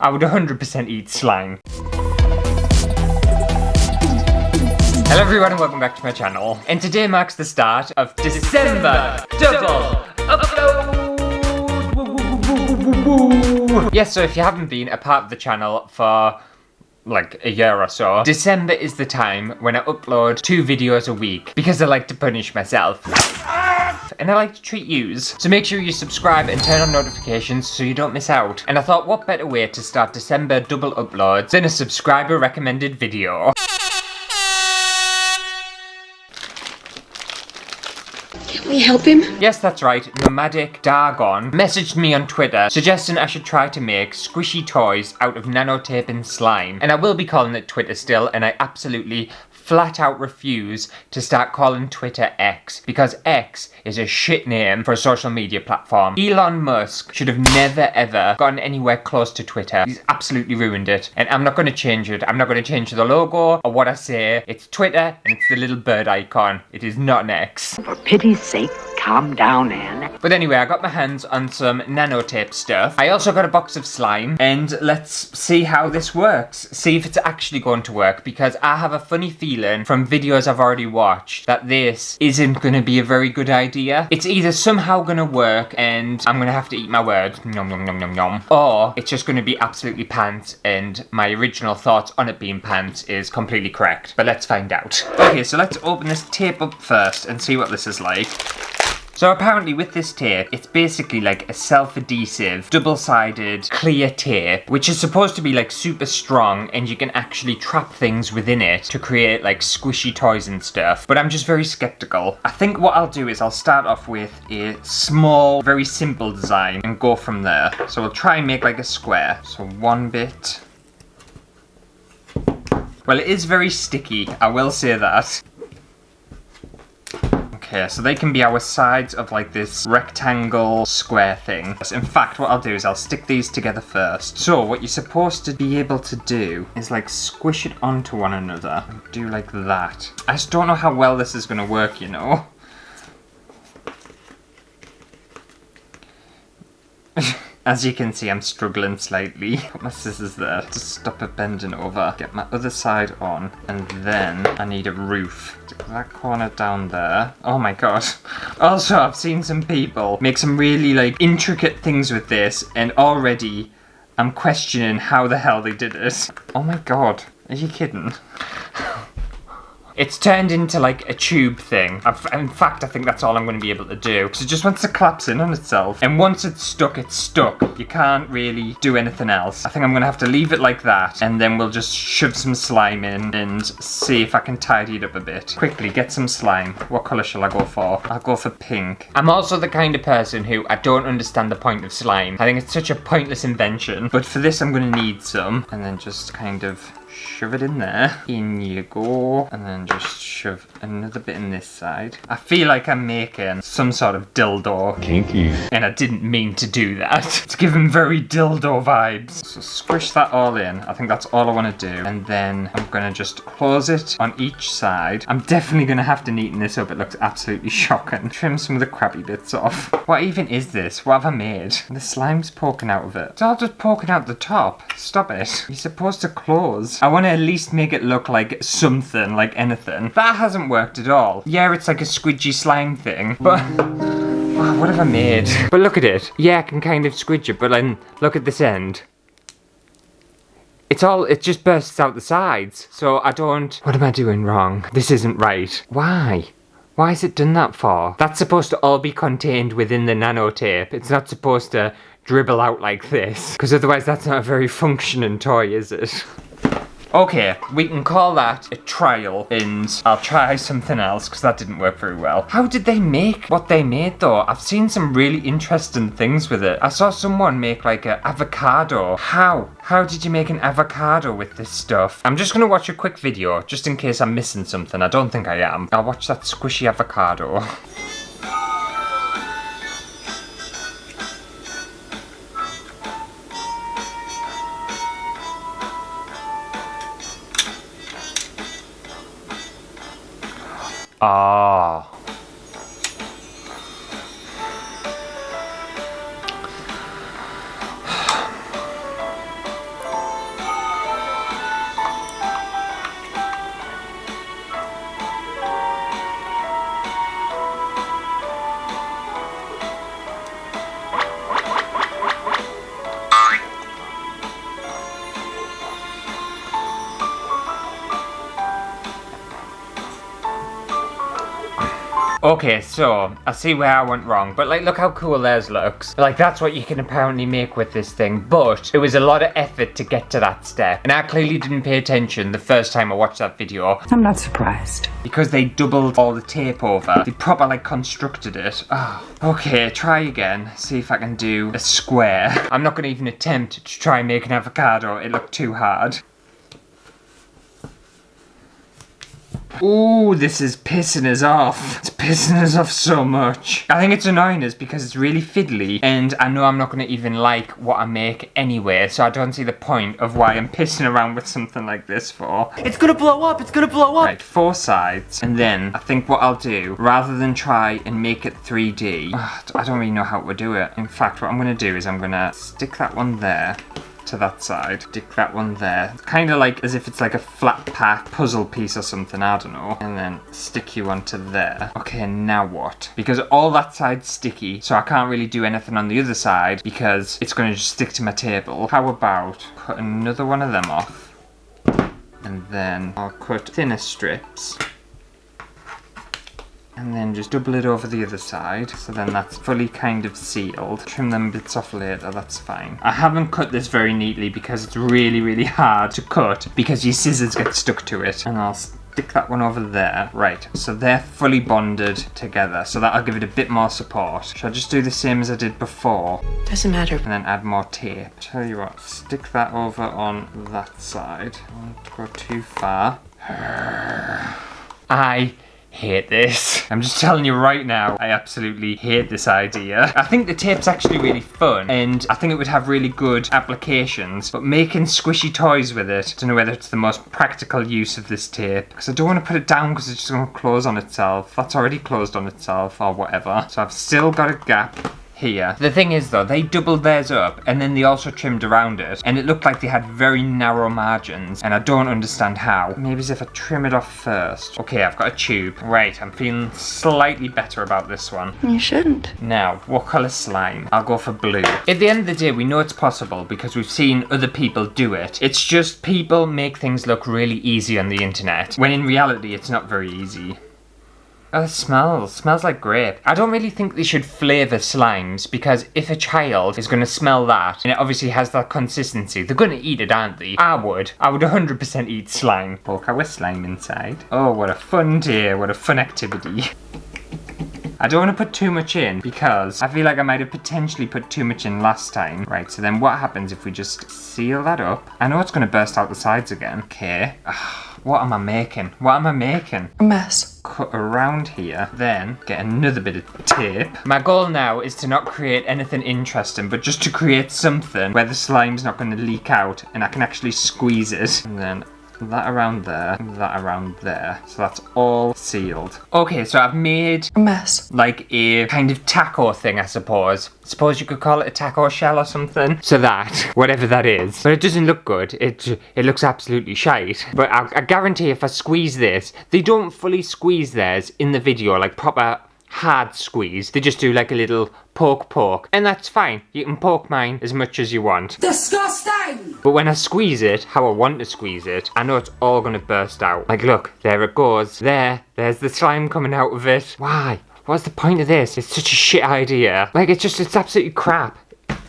I would 100% eat slime. Hello everyone and welcome back to my channel. And today marks the start of December double upload! Yes, so if you haven't been a part of the channel for like a year or so, December is the time when I upload 2 videos a week because I like to punish myself. And I like to treat yous. So make sure you subscribe and turn on notifications so you don't miss out. And I thought what better way to start December double uploads than a subscriber recommended video. Can we help him? Yes, that's right. Nomadic Dargon messaged me on Twitter suggesting I should try to make squishy toys out of nanotape and slime. And I will be calling it Twitter still, and I absolutely flat out refuse to start calling Twitter X, because X is a shit name for a social media platform. Elon Musk should have never ever gotten anywhere close to Twitter. He's absolutely ruined it, and I'm not going to change it. I'm not going to change the logo or what I say. It's Twitter and it's the little bird icon. It is not an X. For pity's sake, calm down, Anne. But anyway, I got my hands on some nanotape stuff. I also got a box of slime, and let's see how this works. See if it's actually going to work, because I have a funny feeling from videos I've already watched that this isn't going to be a very good idea. It's either somehow going to work and I'm going to have to eat my words, nom nom nom nom nom, or it's just going to be absolutely pants and my original thoughts on it being pants is completely correct. But let's find out. Okay, so let's open this tape up first and see what this is like. So apparently with this tape, it's basically like a self-adhesive, double-sided, clear tape, which is supposed to be like super strong and you can actually trap things within it to create like squishy toys and stuff. But I'm just very skeptical. I think what I'll do is I'll start off with a small, very simple design and go from there. So we'll try and make like a square. So one bit. Well, it is very sticky, I will say that. Okay, so they can be our sides of like this rectangle square thing. In fact, what I'll do is I'll stick these together first. So what you're supposed to be able to do is like squish it onto one another. Do like that. I just don't know how well this is going to work, you know. As you can see, I'm struggling slightly. Put my scissors there to stop it bending over. Get my other side on, and then I need a roof. Stick that corner down there. Oh my god. Also, I've seen some people make some really like intricate things with this, and already I'm questioning how the hell they did it. Oh my god. Are you kidding? It's turned into like a tube thing. In fact, I think that's all I'm going to be able to do. Because it just wants to collapse in on itself. And once it's stuck, it's stuck. You can't really do anything else. I think I'm going to have to leave it like that. And then we'll just shove some slime in and see if I can tidy it up a bit. Quickly, get some slime. What colour shall I go for? I'll go for pink. I'm also the kind of person who I don't understand the point of slime. I think it's such a pointless invention. But for this, I'm going to need some. And then just kind of shove it in there. In you go. And then just shove another bit in this side. I feel like I'm making some sort of dildo. Kinky. And I didn't mean to do that. It's giving very dildo vibes. So squish that all in. I think that's all I want to do. And then I'm going to just close it on each side. I'm definitely going to have to neaten this up. It looks absolutely shocking. Trim some of the crappy bits off. What even is this? What have I made? The slime's poking out of it. It's all just poking out the top. Stop it. You're supposed to close. I want to at least make it look like something, like anything. That hasn't worked at all. Yeah, it's like a squidgy slime thing, but wow, what have I made? But look at it. Yeah, I can kind of squidge it, but then look at this end. It just bursts out the sides. So what am I doing wrong? This isn't right. Why? Why is it done that for? That's supposed to all be contained within the nanotape. It's not supposed to dribble out like this, because otherwise that's not a very functioning toy, is it? Okay, we can call that a trial, and I'll try something else because that didn't work very well. How did they make what they made though? I've seen some really interesting things with it. I saw someone make like an avocado. How? How did you make an avocado with this stuff? I'm just gonna watch a quick video just in case I'm missing something. I don't think I am. I'll watch that squishy avocado. Ah. Okay, so I see where I went wrong, but like, look how cool theirs looks. Like, that's what you can apparently make with this thing, but it was a lot of effort to get to that step, and I clearly didn't pay attention the first time I watched that video. I'm not surprised. Because they doubled all the tape over. They proper like constructed it. Oh, okay, try again. See if I can do a square. I'm not gonna even attempt to try and make an avocado. It looked too hard. Ooh, this is pissing us off. It's pissing us off so much. I think it's annoying us because it's really fiddly, and I know I'm not going to even like what I make anyway, so I don't see the point of why I'm pissing around with something like this for. It's gonna blow up, it's gonna blow up! Right, 4 sides, and then I think what I'll do, rather than try and make it 3D, I don't really know how to do it. In fact, what I'm going to do is I'm going to stick that one there. To that side, stick that one there, kind of like as if it's like a flat pack puzzle piece or something, I don't know, and then stick you onto there. Okay, now what? Because all that side's sticky, so I can't really do anything on the other side because it's going to just stick to my table. How about cut another one of them off, and then I'll cut thinner strips, and then just double it over the other side, so then that's fully kind of sealed. Trim them bits off later, that's fine. I haven't cut this very neatly because it's really, really hard to cut because your scissors get stuck to it. And I'll stick that one over there. Right, so they're fully bonded together, so that'll give it a bit more support. Should I just do the same as I did before? Doesn't matter. And then add more tape. Tell you what, stick that over on that side. Don't go too far. I hate this. I'm just telling you right now, I absolutely hate this idea. I think the tape's actually really fun, and I think it would have really good applications, but making squishy toys with it, I don't know whether it's the most practical use of this tape, because I don't want to put it down because it's just going to close on itself. That's already closed on itself, or whatever. So I've still got a gap here. The thing is though, they doubled theirs up and then they also trimmed around it, and it looked like they had very narrow margins, and I don't understand how. Maybe as if I trim it off first. Okay, I've got a tube. Right, I'm feeling slightly better about this one. You shouldn't. Now, what colour slime? I'll go for blue. At the end of the day, we know it's possible because we've seen other people do it. It's just people make things look really easy on the internet, when in reality it's not very easy. Oh, it smells like grape. I don't really think they should flavour slimes, because if a child is going to smell that, and it obviously has that consistency, they're going to eat it, aren't they? I would 100% eat slime. Poke our slime inside. Oh, what a fun day, what a fun activity. I don't want to put too much in because I feel like I might have potentially put too much in last time. Right, so then what happens if we just seal that up? I know it's going to burst out the sides again. Okay. What am I making? What am I making? A mess. Cut around here, then get another bit of tape. My goal now is to not create anything interesting, but just to create something where the slime's not going to leak out and I can actually squeeze it. And then that around there, that around there. So that's all sealed. Okay, so I've made A mess. like a kind of taco thing, I suppose. Suppose you could call it a taco shell or something. So that, whatever that is. But it doesn't look good. It looks absolutely shite. But I guarantee if I squeeze this, they don't fully squeeze theirs in the video, like proper hard squeeze. They just do like a little poke, and that's fine. You can poke mine as much as you want. Disgusting! But when I squeeze it, how I want to squeeze it, I know it's all gonna burst out. Like, look, there it goes. There's the slime coming out of it. Why? What's the point of this? It's such a shit idea. Like, it's absolutely crap.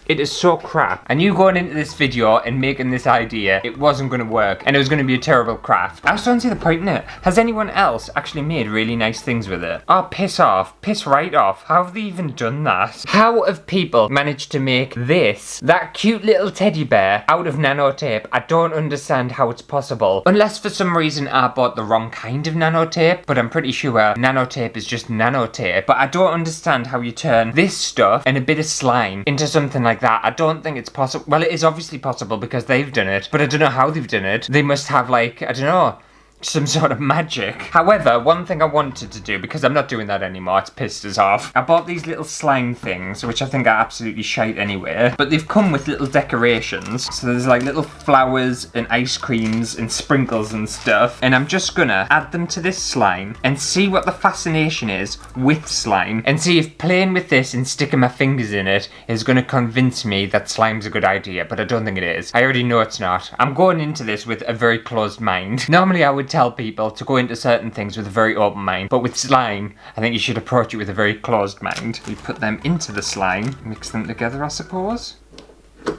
It is so crap. I knew going into this video and making this idea, it wasn't going to work, and it was going to be a terrible craft. I just don't see the point in it. Has anyone else actually made really nice things with it? Oh, piss off. Piss right off. How have they even done that? How have people managed to make this, that cute little teddy bear, out of nano tape? I don't understand how it's possible. Unless for some reason I bought the wrong kind of nano tape, but I'm pretty sure nano tape is just nano tape. But I don't understand how you turn this stuff and a bit of slime into something like that. I don't think it's possible. Well, it is obviously possible because they've done it, but I don't know how they've done it. They must have, like, I don't know, some sort of magic. However, one thing I wanted to do, because I'm not doing that anymore, it's pissed us off. I bought these little slime things, which I think are absolutely shite anyway, but they've come with little decorations. So there's like little flowers and ice creams and sprinkles and stuff, and I'm just gonna add them to this slime and see what the fascination is with slime, and see if playing with this and sticking my fingers in it is gonna convince me that slime's a good idea, but I don't think it is. I already know it's not. I'm going into this with a very closed mind. Normally I would would tell people to go into certain things with a very open mind, but with slime, I think you should approach it with a very closed mind. We put them into the slime, mix them together, I suppose.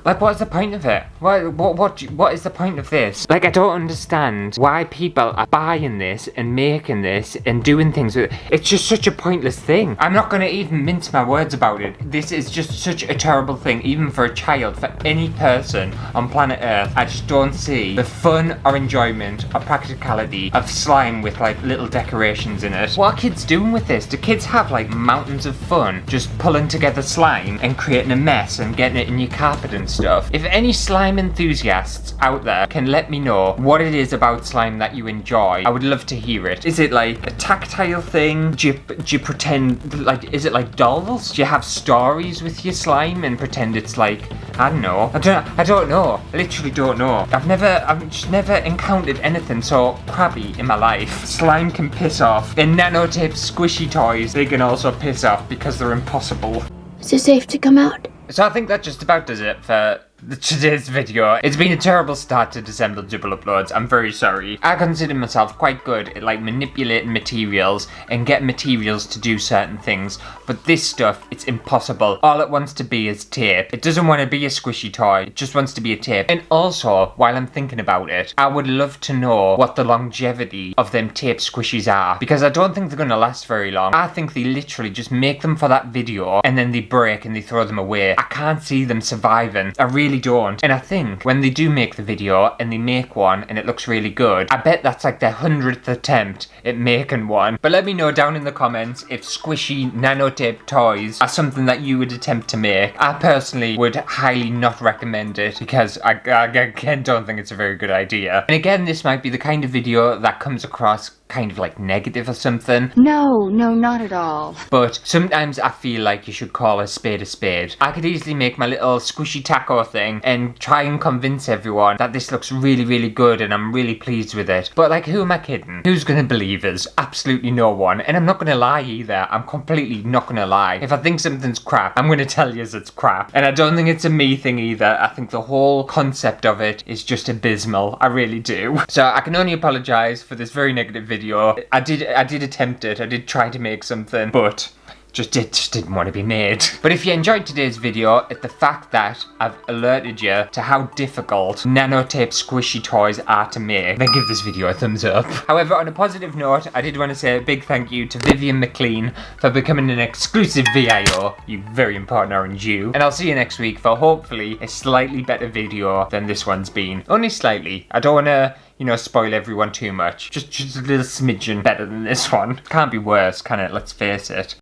Like, what is the point of it? What is the point of this? Like, I don't understand why people are buying this and making this and doing things with it. It's just such a pointless thing. I'm not gonna even mince my words about it. This is just such a terrible thing, even for a child, for any person on planet Earth. I just don't see the fun or enjoyment or practicality of slime with, like, little decorations in it. What are kids doing with this? Do kids have, like, mountains of fun just pulling together slime and creating a mess and getting it in your carpet and stuff? If any slime enthusiasts out there can let me know what it is about slime that you enjoy, I would love to hear it. Is it like a tactile thing? Do you pretend, like, is it like dolls? Do you have stories with your slime and pretend it's like, I don't know. I don't know. I literally don't know. I've just never encountered anything so crappy in my life. Slime can piss off. And nanotip squishy toys, they can also piss off because they're impossible. Is it safe to come out? So I think that just about does it for today's video. It's been a terrible start to December double uploads. I'm very sorry. I consider myself quite good at, like, manipulating materials and getting materials to do certain things, but this stuff, it's impossible. All it wants to be is tape. It doesn't want to be a squishy toy. It just wants to be a tape. And also, while I'm thinking about it, I would love to know what the longevity of them tape squishies are, because I don't think they're gonna last very long. I think they literally just make them for that video and then they break and they throw them away. I can't see them surviving. I really don't. And I think when they do make the video and they make one and it looks really good, I bet that's like their 100th attempt at making one. But let me know down in the comments if squishy nanotape toys are something that you would attempt to make. I personally would highly not recommend it because I again don't think it's a very good idea. And again, this might be the kind of video that comes across kind of like negative or something. No, not at all. But sometimes I feel like you should call a spade a spade. I could easily make my little squishy taco thing and try and convince everyone that this looks really, really good and I'm really pleased with it. But, like, who am I kidding? Who's gonna believe us? Absolutely no one. And I'm not gonna lie either. I'm completely not gonna lie. If I think something's crap, I'm gonna tell you it's crap. And I don't think it's a me thing either. I think the whole concept of it is just abysmal. I really do. So I can only apologize for this very negative video. I did attempt it. I did try to make something, but just didn't want to be made. But if you enjoyed today's video, at the fact that I've alerted you to how difficult nanotape squishy toys are to make, then give this video a thumbs up. However, on a positive note, I did want to say a big thank you to Vivian McLean for becoming an exclusive VIO, you very important orange you. And I'll see you next week for hopefully a slightly better video than this one's been. Only slightly. I don't want to, you know, spoil everyone too much. Just a little smidgen better than this one. Can't be worse, can it? Let's face it.